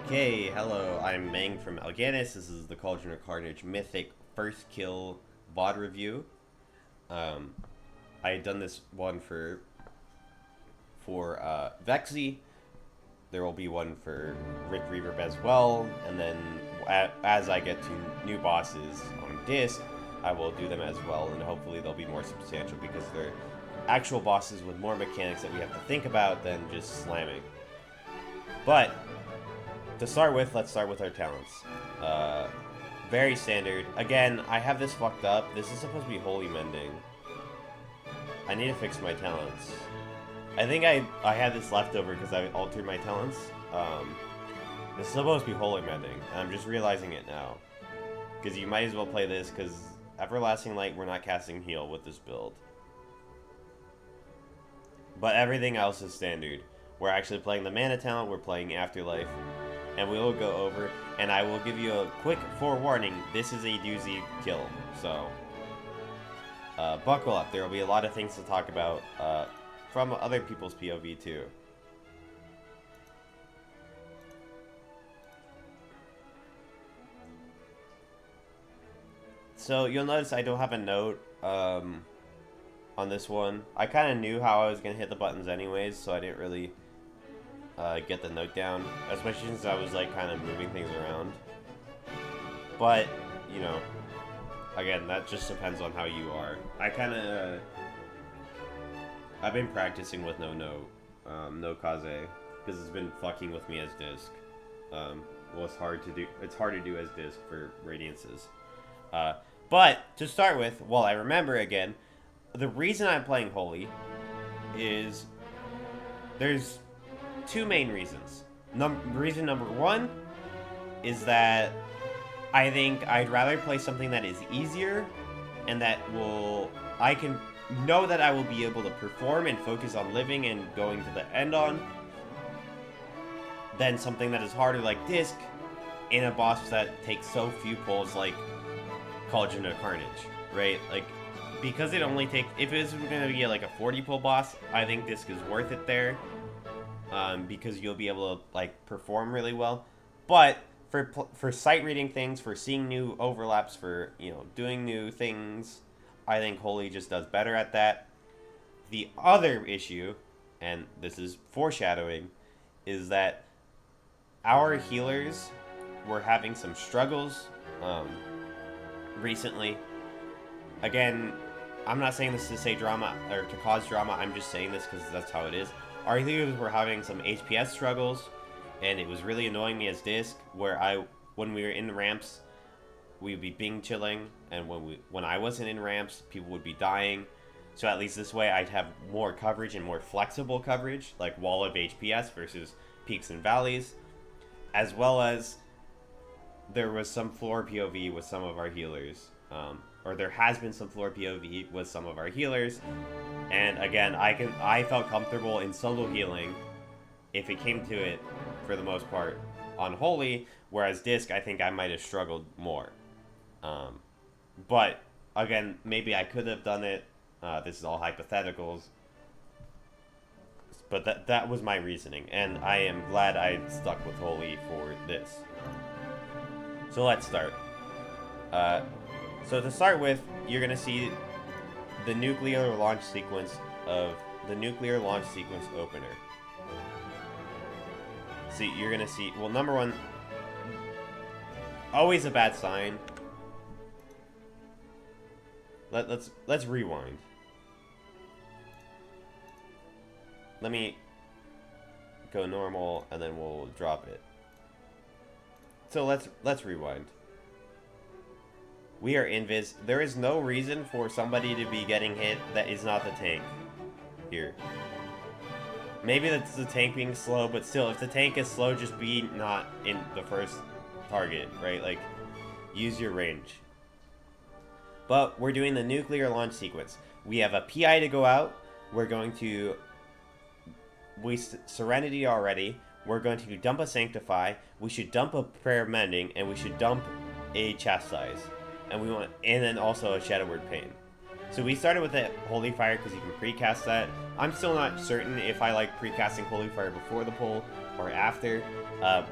Okay, hello, I'm Meng from Alganis. This is the Cauldron of Carnage Mythic first kill VOD review. Um, I had done this one for Vexy. There will be one for Rick Reverb as well, and then as I get to new bosses on disc, I will do them as well, and hopefully they'll be more substantial because they're actual bosses with more mechanics that we have to think about than just slamming. But to start with, let's start with our talents. Very standard. Again, I have this fucked up. This is supposed to be Holy Mending. I need to fix my talents. I think I had this left over because I altered my talents. This is supposed to be Holy Mending, and I'm just realizing it now. Because you might as well play this, because Everlasting Light, we're not casting Heal with this build. But everything else is standard. We're actually playing the Mana talent, we're playing Afterlife, and we will go over, and I will give you a quick forewarning, this is a doozy kill, so buckle up. There will be a lot of things to talk about from other people's POV too. So you'll notice I don't have a note on this one. I kind of knew how I was going to hit the buttons anyways, so I didn't really get the note down, especially since I was like kind of moving things around. But, you know, again, that just depends on how you are. I've been practicing with no note, no kaze, because it's been fucking with me as disc. Well, it's hard to do as disc for radiances. But to start with, while I remember again, the reason I'm playing Holy is there's two main reasons. Reason number one is that I think I'd rather play something that is easier and that I can know that I will be able to perform and focus on living and going to the end on, than something that is harder like Disc in a boss that takes so few pulls like Cauldron of Carnage, right? Like, because it only takes, if it's going to be like a 40 pull boss, I think Disc is worth it there. Because you'll be able to like perform really well, but for sight reading things, for seeing new overlaps, for doing new things, I think Holy just does better at that. The other issue, and this is foreshadowing, is that our healers were having some struggles recently. Again, I'm not saying this to say drama or to cause drama. I'm just saying this because that's how it is. Our healers were having some HPS struggles, and it was really annoying me as disc, where when we were in the ramps, we'd be bing chilling, and when I wasn't in ramps, people would be dying. So at least this way I'd have more coverage and more flexible coverage, like wall of HPS versus peaks and valleys, as well as there was some floor POV with some of our healers, or there has been some floor POV with some of our healers. And again, I felt comfortable in solo healing, if it came to it, for the most part, on Holy, whereas Disc, I think I might have struggled more. But, again, maybe I could have done it. This is all hypotheticals. But that was my reasoning, and I am glad I stuck with Holy for this. So let's start. So to start with, you're going to see the nuclear launch sequence opener. So you're gonna see, well, number one, always a bad sign. Let's rewind. Let me go normal and then we'll drop it. So let's rewind. We are invis. There is no reason for somebody to be getting hit that is not the tank. Here. Maybe that's the tank being slow, but still, if the tank is slow, just be not in the first target, right? Like, use your range. But we're doing the nuclear launch sequence. We have a PI to go out. We're going to... Serenity already. We're going to dump a Sanctify. We should dump a Prayer of Mending, and we should dump a Chastise. And then also a Shadow Word Pain. So we started with a Holy Fire because you can precast that. I'm still not certain if I like precasting Holy Fire before the pull or after.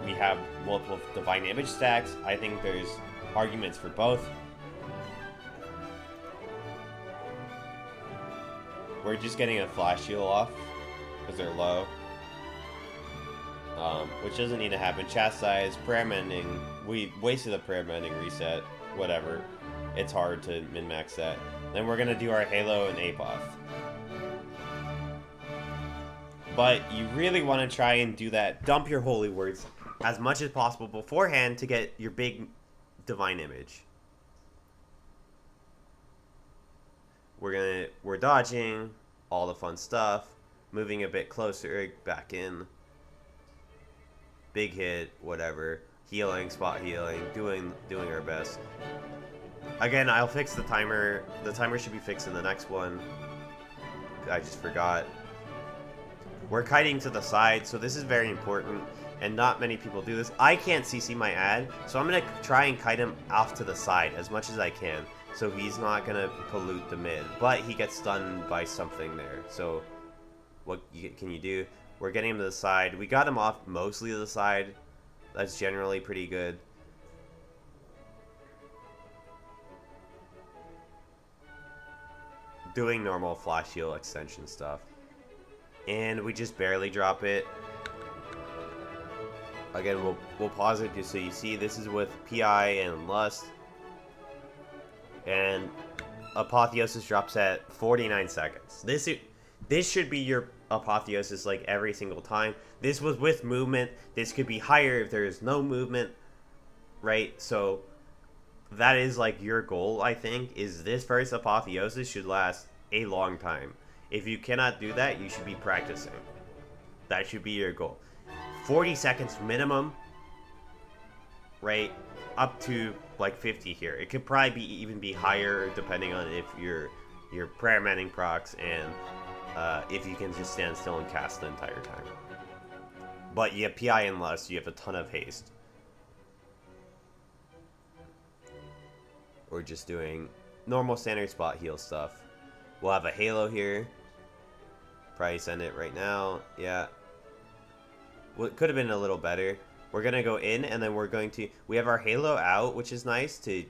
We have multiple divine image stacks. I think there's arguments for both. We're just getting a flash heal off because they're low. Which doesn't need to happen. Chastise, prayer mending. We wasted a prayer mending reset. Whatever. It's hard to min-max that. Then we're gonna do our Halo and Apoth. But you really want to try and do that. Dump your holy words as much as possible beforehand to get your big divine image. We're dodging all the fun stuff, moving a bit closer, back in. Big hit, whatever. Healing, spot healing, doing our best. Again, I'll fix the timer. The timer should be fixed in the next one. I just forgot. We're kiting to the side, so this is very important, and not many people do this. I can't CC my ad, so I'm going to try and kite him off to the side as much as I can, so he's not going to pollute the mid. But he gets stunned by something there, so what can you do? We're getting him to the side. We got him off mostly to the side. That's generally pretty good. Doing normal flash heal extension stuff. And we just barely drop it. Again, we'll pause it just so you see. This is with PI and Lust. And Apotheosis drops at 49 seconds. This should be your Apotheosis like every single time. This was with movement. This could be higher if there is no movement, right? So that is like your goal, I think, is this first Apotheosis should last a long time. If you cannot do that, you should be practicing. That should be your goal. 40 seconds minimum, right? Up to like 50 here. It could probably even be higher depending on if you're prayer manning procs and if you can just stand still and cast the entire time. But you have PI and Lust, you have a ton of haste. We're just doing normal standard spot heal stuff. We'll have a Halo here. Probably send it right now. Yeah. Well, it could have been a little better. We're going to go in, and then we're going to... We have our Halo out, which is nice, to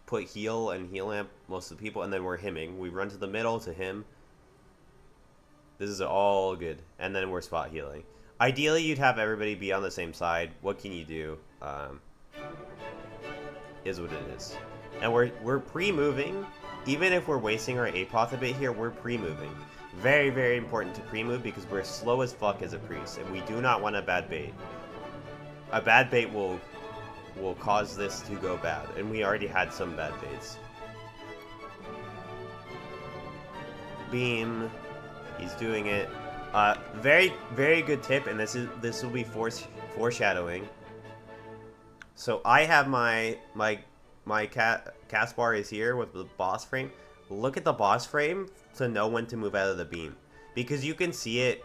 put heal and heal amp most of the people, and then we're hemming. We run to the middle to him. This is all good. And then we're spot healing. Ideally, you'd have everybody be on the same side. What can you do? Is what it is. And we're pre-moving. Even if we're wasting our Apoth a bit here, we're pre-moving. Very, very important to pre-move because we're slow as fuck as a priest, and we do not want a bad bait. A bad bait will cause this to go bad, and we already had some bad baits. Beam, he's doing it. Very, very good tip, and this will be foreshadowing. So I have my cast bar is here with the boss frame. Look at the boss frame to know when to move out of the beam, because you can see it.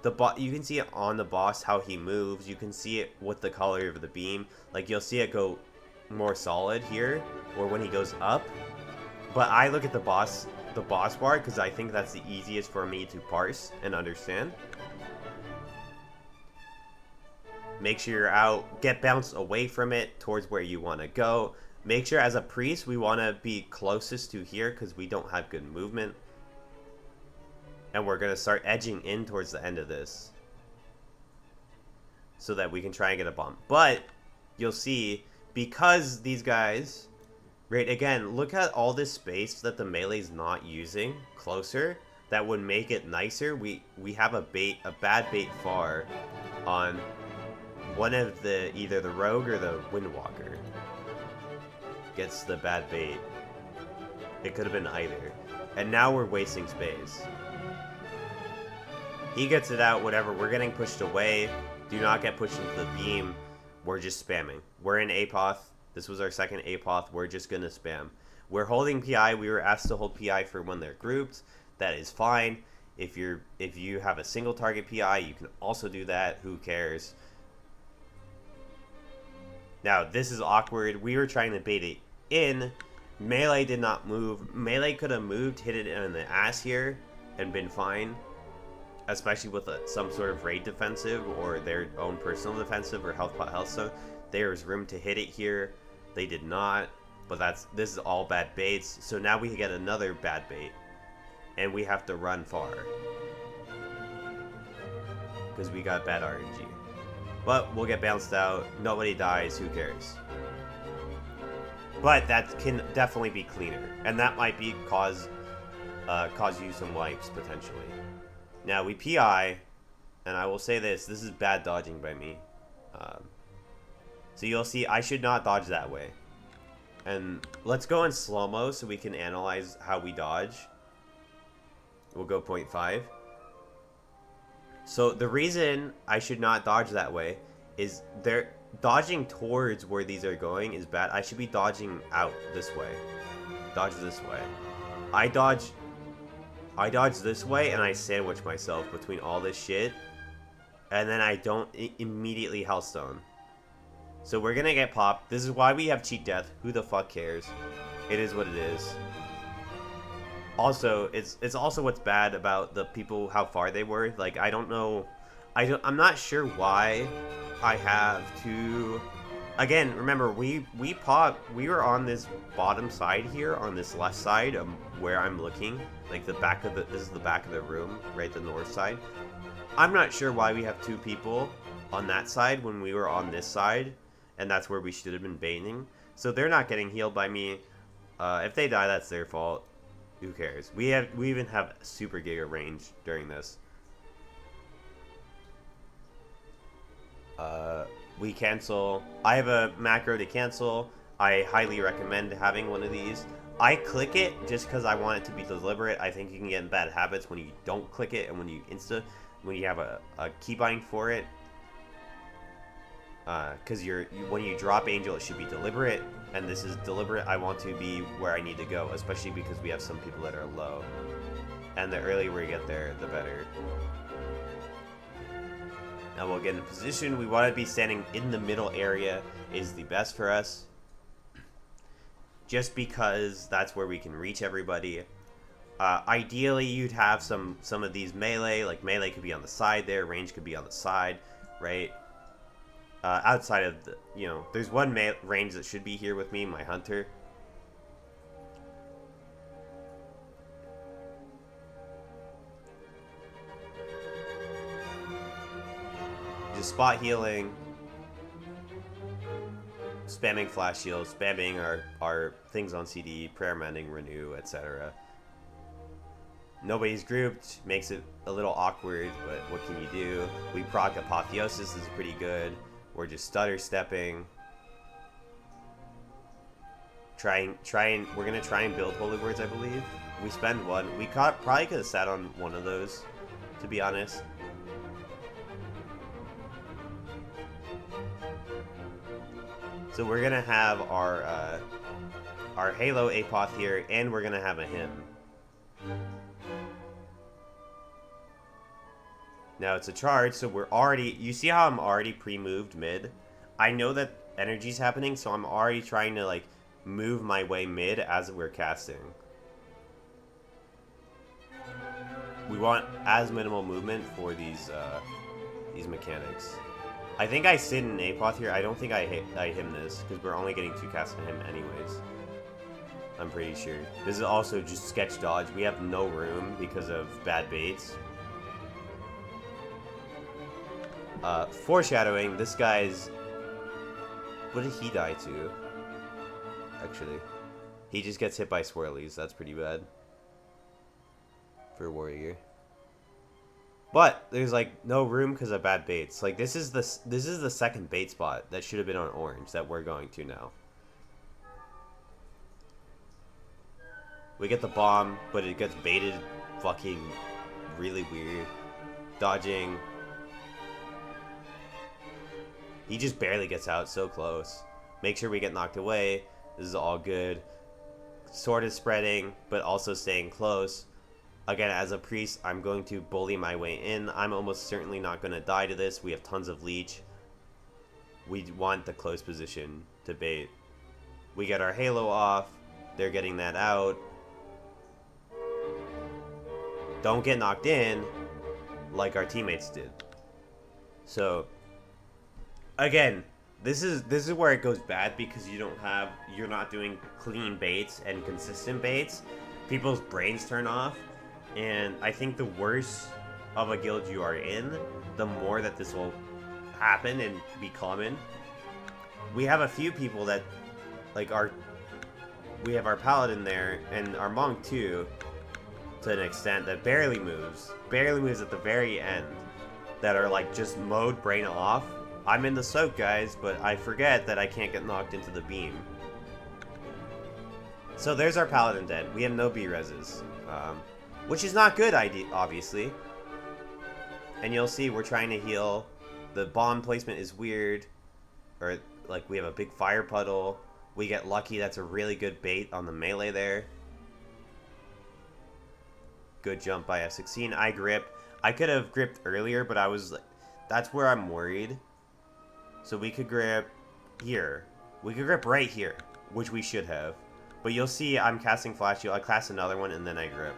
You can see it on the boss how he moves. You can see it with the color of the beam. Like you'll see it go more solid here, or when he goes up. But I look at the boss bar because I think that's the easiest for me to parse and understand. Make sure you're out. Get bounced away from it towards where you want to go. Make sure as a priest we want to be closest to here because we don't have good movement. And we're going to start edging in towards the end of this so that we can try and get a bomb. But you'll see, because these guys, right, again, look at all this space that the melee's not using closer. That would make it nicer. We have a bad bait far on one of the, either the rogue or the windwalker gets the bad bait. It could have been either. And now we're wasting space. He gets it out, whatever. We're getting pushed away. Do not get pushed into the beam. We're just spamming. We're in Apoth. This was our second Apoth. We're just going to spam. We're holding PI. We were asked to hold PI for when they're grouped. That is fine. If you have a single target PI, you can also do that. Who cares? Now, this is awkward. We were trying to bait it in. Melee did not move. Melee could have moved, hit it in the ass here, and been fine. especially with some sort of raid defensive or their own personal defensive or health pot healthstone, there's room to hit it here. They did not, but this is all bad baits. So now we get another bad bait, and we have to run far because we got bad RNG. But we'll get bounced out. Nobody dies. Who cares? But that can definitely be cleaner, and that might be cause you some wipes potentially. Now we PI, and I will say this is bad dodging by me. So you'll see I should not dodge that way. And let's go in slow-mo so we can analyze how we dodge. We'll go 0.5. So the reason I should not dodge that way is they're dodging towards where these are going is bad. I should be dodging out this way. Dodge this way. I dodge this way and I sandwich myself between all this shit. And then I don't immediately Hellstone. So we're gonna get popped. This is why we have cheat death. Who the fuck cares? It is what it is. Also, it's also what's bad about the people, how far they were. Like, I don't know. I'm not sure why I have to... Again, remember, we were on this bottom side here, on this left side, where I'm looking. Like, this is the back of the room, right, the north side. I'm not sure why we have two people on that side when we were on this side. And that's where we should have been baiting. So they're not getting healed by me. If they die, that's their fault. Who cares? We even have super giga range during this. We cancel. I have a macro to cancel. I highly recommend having one of these. I click it just because I want it to be deliberate. I think you can get in bad habits when you don't click it and when you have a keybind for it. Because when you drop Angel, it should be deliberate, and this is deliberate. I want to be where I need to go, especially because we have some people that are low, and the earlier we get there, the better. Now we'll get in position. We want to be standing in the middle area is the best for us, just because that's where we can reach everybody. Ideally, you'd have some of these melee, like melee could be on the side there, range could be on the side, right? Outside of the, there's one range that should be here with me, my hunter. Just spot healing, spamming flash heals, spamming our things on CD, prayer mending, renew, etc. Nobody's grouped, makes it a little awkward, but what can you do? We proc Apotheosis is pretty good. We're just stutter stepping. We're gonna try and build holy words, I believe. We spend one. We probably could have sat on one of those, to be honest. So we're gonna have our Halo Apoth here, and we're gonna have a hymn. Now it's a charge, so we're already... You see how I'm already pre-moved mid? I know that energy's happening, so I'm already trying to, like, move my way mid as we're casting. We want as minimal movement for these mechanics. I think I sit in Apoth here. I don't think I him this, because we're only getting 2 casts on him anyways. I'm pretty sure. This is also just sketch dodge. We have no room because of bad baits. Foreshadowing, this guy's... What did he die to? Actually. He just gets hit by swirlies. That's pretty bad. For a warrior. But there's like no room because of bad baits. Like this is the second bait spot that should have been on orange that we're going to now. We get the bomb, but it gets baited fucking really weird. Dodging. He just barely gets out, so close. Make sure we get knocked away. This is all good. Sword is spreading, but also staying close. Again, as a priest, I'm going to bully my way in. I'm almost certainly not going to die to this. We have tons of leech. We want the close position to bait. We get our halo off. They're getting that out. Don't get knocked in. like our teammates did. So, again, this is where it goes bad because you're not doing clean baits and consistent baits. People's brains turn off, and I think the worse of a guild you are in, the more that this will happen and be common. We have a few people that, like, we have our paladin there, and our monk too, to an extent, that barely moves at the very end, that are like just mode brain off. I'm in the soak, guys, but I forget that I can't get knocked into the beam. So there's our paladin dead. We have no B-reses, which is not good, obviously. And you'll see we're trying to heal. The bomb placement is weird, or like we have a big fire puddle. We get lucky. That's a really good bait on the melee there. Good jump by F16. I grip. I could have gripped earlier, but I was like, that's where I'm worried. So we could grip here. We could grip right here, which we should have. But you'll see I'm casting Flash Heal. I cast another one, and then I grip.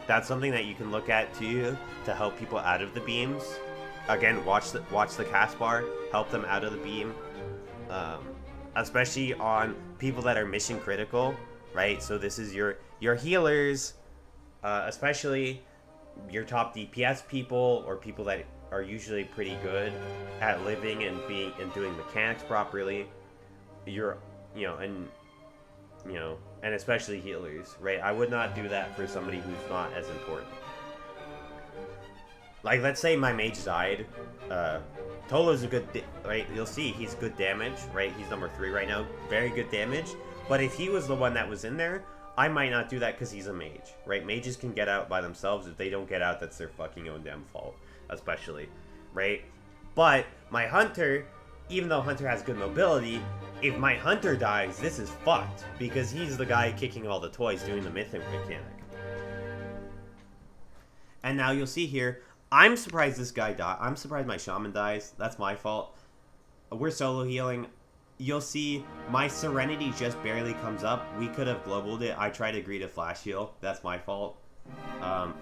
That's something that you can look at, too, to help people out of the beams. Again, watch the cast bar. Help them out of the beam. Especially on people that are mission critical, right? So this is your healers, especially your top DPS people, or people that are usually pretty good at living and doing mechanics properly. And especially healers, right? I would not do that for somebody who's not as important. Like, let's say my mage died. Tolo's a good, right? You'll see he's good damage, right? He's number 3 right now. Very good damage. But if he was the one that was in there, I might not do that because he's a mage, right? Mages can get out by themselves. If they don't get out, that's their fucking own damn fault, especially, right? But my hunter, even though hunter has good mobility, if my hunter dies, this is fucked because he's the guy kicking all the toys doing the mythic mechanic. And now you'll see here, I'm surprised this guy died. I'm surprised my shaman dies. That's my fault. We're solo healing. You'll see my Serenity just barely comes up. We could have globaled it. I tried to agree to flash heal. That's my fault.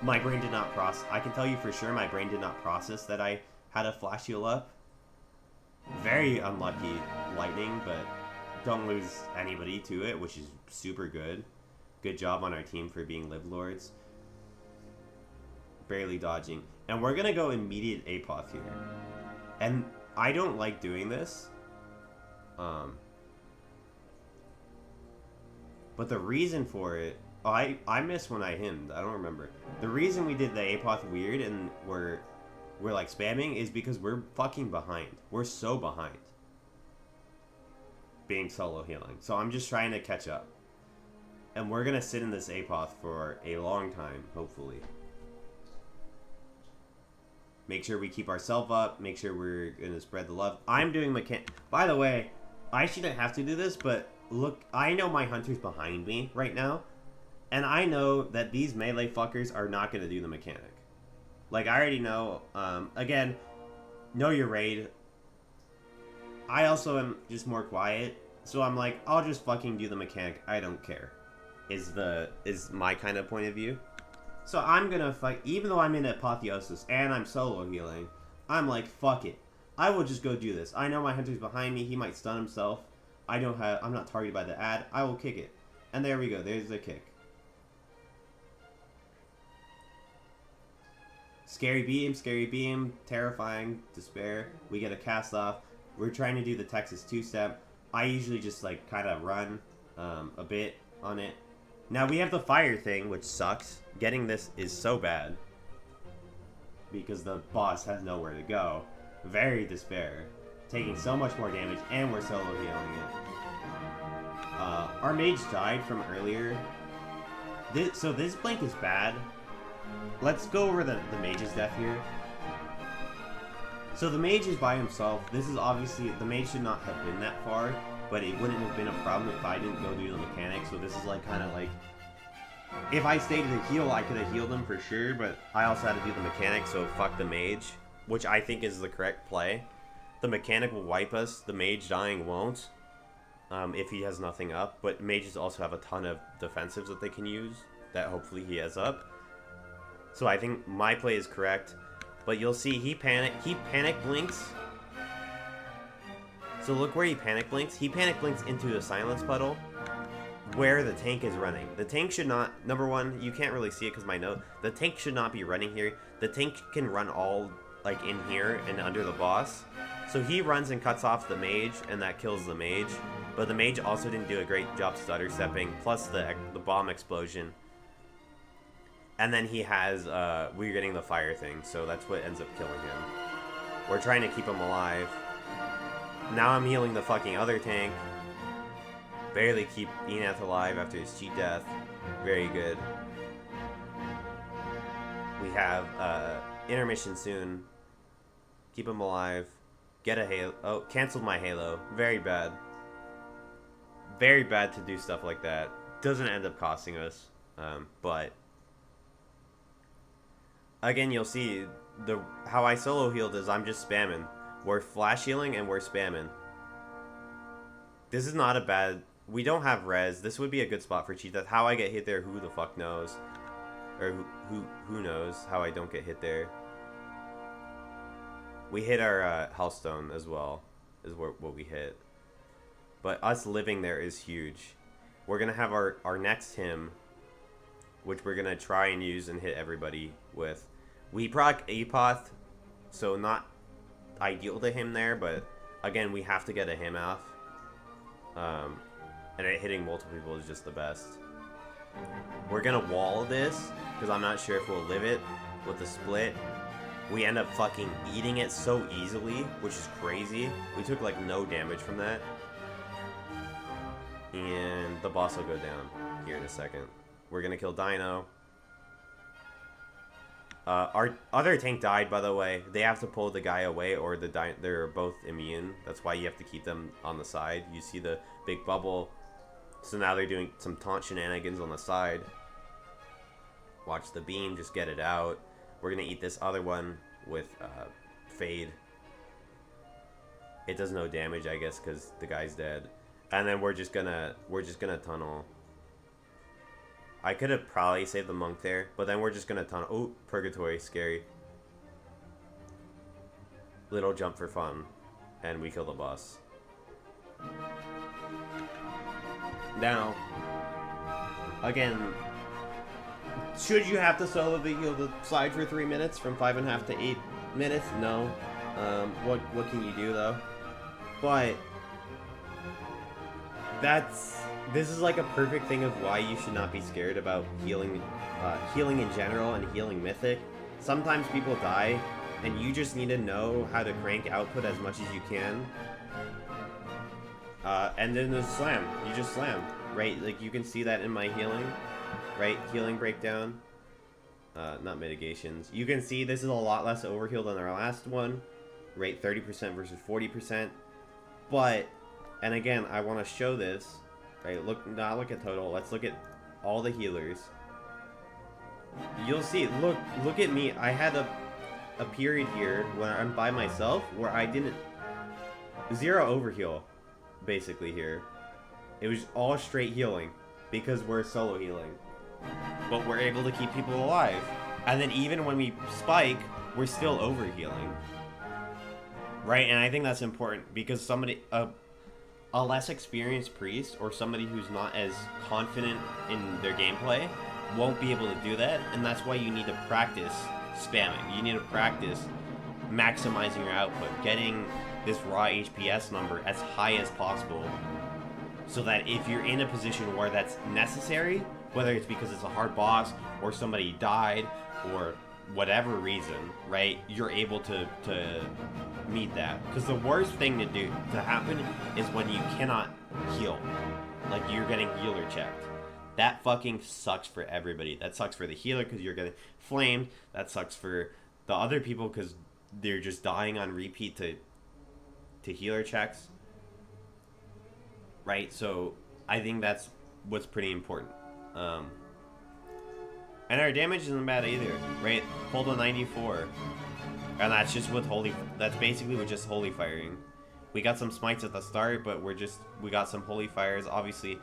My brain did not process. I can tell you for sure my brain did not process that I had a flash heal up. Very unlucky lightning, but don't lose anybody to it, which is super good. Good job on our team for being live lords. Barely dodging. And we're going to go immediate APOF here. And I don't like doing this. But the reason for it... Oh, I missed when I himmed. I don't remember. The reason we did the APOF weird and we're like spamming is because we're fucking behind. We're so behind. Being solo healing. So I'm just trying to catch up. And we're going to sit in this APOF for a long time, hopefully. Make sure we keep ourselves up. Make sure we're going to spread the love. I'm doing mechanic. By the way, I shouldn't have to do this, but look, I know my hunter's behind me right now. And I know that these melee fuckers are not going to do the mechanic. Like, I already know. Again, know your raid. I also am just more quiet. So I'm like, I'll just fucking do the mechanic. I don't care. Is my kind of point of view. So I'm gonna fight, even though I'm in Apotheosis and I'm solo healing, I'm like, fuck it. I will just go do this. I know my hunter's behind me, he might stun himself. I'm not targeted by the ad, I will kick it. And there we go, there's the kick. Scary beam, terrifying, despair. We get a cast off. We're trying to do the Texas 2-step. I usually just like kind of run a bit on it. Now we have the fire thing, which sucks. Getting this is so bad. Because the boss has nowhere to go. Very despair. Taking so much more damage, and we're solo healing it. Our mage died from earlier. So this blink is bad. Let's go over the mage's death here. So the mage is by himself. This is obviously, the mage should not have been that far. But it wouldn't have been a problem if I didn't go do the mechanic. So this is like kind of like, if I stayed to heal, I could have healed him for sure. But I also had to do the mechanic, so fuck the mage, which I think is the correct play. The mechanic will wipe us. The mage dying won't, if he has nothing up. But mages also have a ton of defensives that they can use that hopefully he has up. So I think my play is correct. But you'll see he panic blinks. So look where he panic blinks. He panic blinks into a silence puddle where the tank is running. The tank should not, number one, you can't really see it because my note, the tank should not be running here. The tank can run all like in here and under the boss. So he runs and cuts off the mage, and that kills the mage. But the mage also didn't do a great job stutter stepping, plus the bomb explosion. And then he has, we're getting the fire thing, so that's what ends up killing him. We're trying to keep him alive. Now I'm healing the fucking other tank. Barely keep Enath alive after his cheat death. Very good. We have, intermission soon. Keep him alive. Get a halo. Oh, canceled my halo. Very bad. Very bad to do stuff like that. Doesn't end up costing us, but again, you'll see how I solo healed is I'm just spamming. We're flash healing and we're spamming. This is not a bad. We don't have res. This would be a good spot for cheat death. How I get hit there, who the fuck knows? Or who knows how I don't get hit there? We hit our Hellstone as well, is what we hit. But us living there is huge. We're going to have our next hymn, which we're going to try and use and hit everybody with. We proc Apoth, so not ideal to him there, but again, we have to get a hymn off. And hitting multiple people is just the best. We're going to wall this, because I'm not sure if we'll live it with the split. We end up fucking eating it so easily, which is crazy. We took like no damage from that. And the boss will go down here in a second. We're gonna kill Dino. Our other tank died, by the way. They have to pull the guy away or they're both immune. That's why you have to keep them on the side. You see the big bubble. So now they're doing some taunt shenanigans on the side. Watch the beam, just get it out. We're gonna eat this other one with Fade. It does no damage, I guess, because the guy's dead. And then we're just gonna tunnel. I could have probably saved the monk there, but then we're just gonna tunnel. Oh, Purgatory, scary. Little jump for fun, and we kill the boss. Now, again, should you have to solo the heal the side for 3 minutes from 5.5 to 8 minutes? No. What can you do though? But this is like a perfect thing of why you should not be scared about healing in general and healing Mythic. Sometimes people die, and you just need to know how to crank output as much as you can. And then there's slam. You just slam, right? Like you can see that in my healing, right? Healing breakdown, not mitigations. You can see this is a lot less overheal than our last one, right? 30% versus 40%. But, and again, I want to show this, right? Not look at total. Let's look at all the healers. You'll see. Look at me. I had a period here when I'm by myself where I didn't zero overheal. Basically here it was all straight healing because we're solo healing, but we're able to keep people alive. And then even when we spike, we're still over healing, right? And I think that's important because somebody a less experienced priest or somebody who's not as confident in their gameplay won't be able to do that. And that's why you need to practice spamming. You need to practice maximizing your output, getting this raw HPS number as high as possible, so that if you're in a position where that's necessary, whether it's because it's a hard boss or somebody died or whatever reason, right, you're able to meet that. Because the worst thing to happen is when you cannot heal, like you're getting healer checked. That fucking sucks for everybody. That sucks for the healer because you're getting flamed. That sucks for the other people because they're just dying on repeat to healer checks, right? So I think that's what's pretty important. And our damage isn't bad either, right? Hold a 94, and that's just with that's basically with just holy firing. We got some smites at the start, but we got some holy fires. Obviously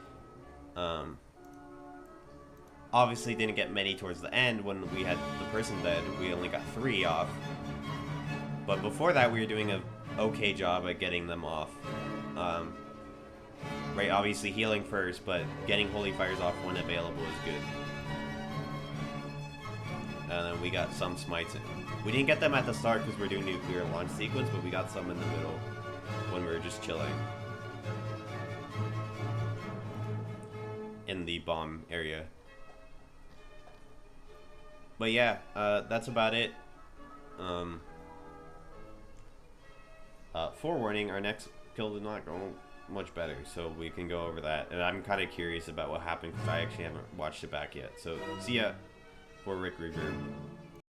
didn't get many towards the end when we had the person dead. We only got 3 off, But before that, we were doing a okay job at getting them off. Right, obviously healing first, but getting Holy Fires off when available is good. And then we got some smites in. We didn't get them at the start because we're doing nuclear launch sequence, but we got some in the middle when we were just chilling in the bomb area. But yeah, that's about it. Forewarning, our next kill did not go much better, so we can go over that. And I'm kind of curious about what happened because I actually haven't watched it back yet. So see ya for Rick Reverb.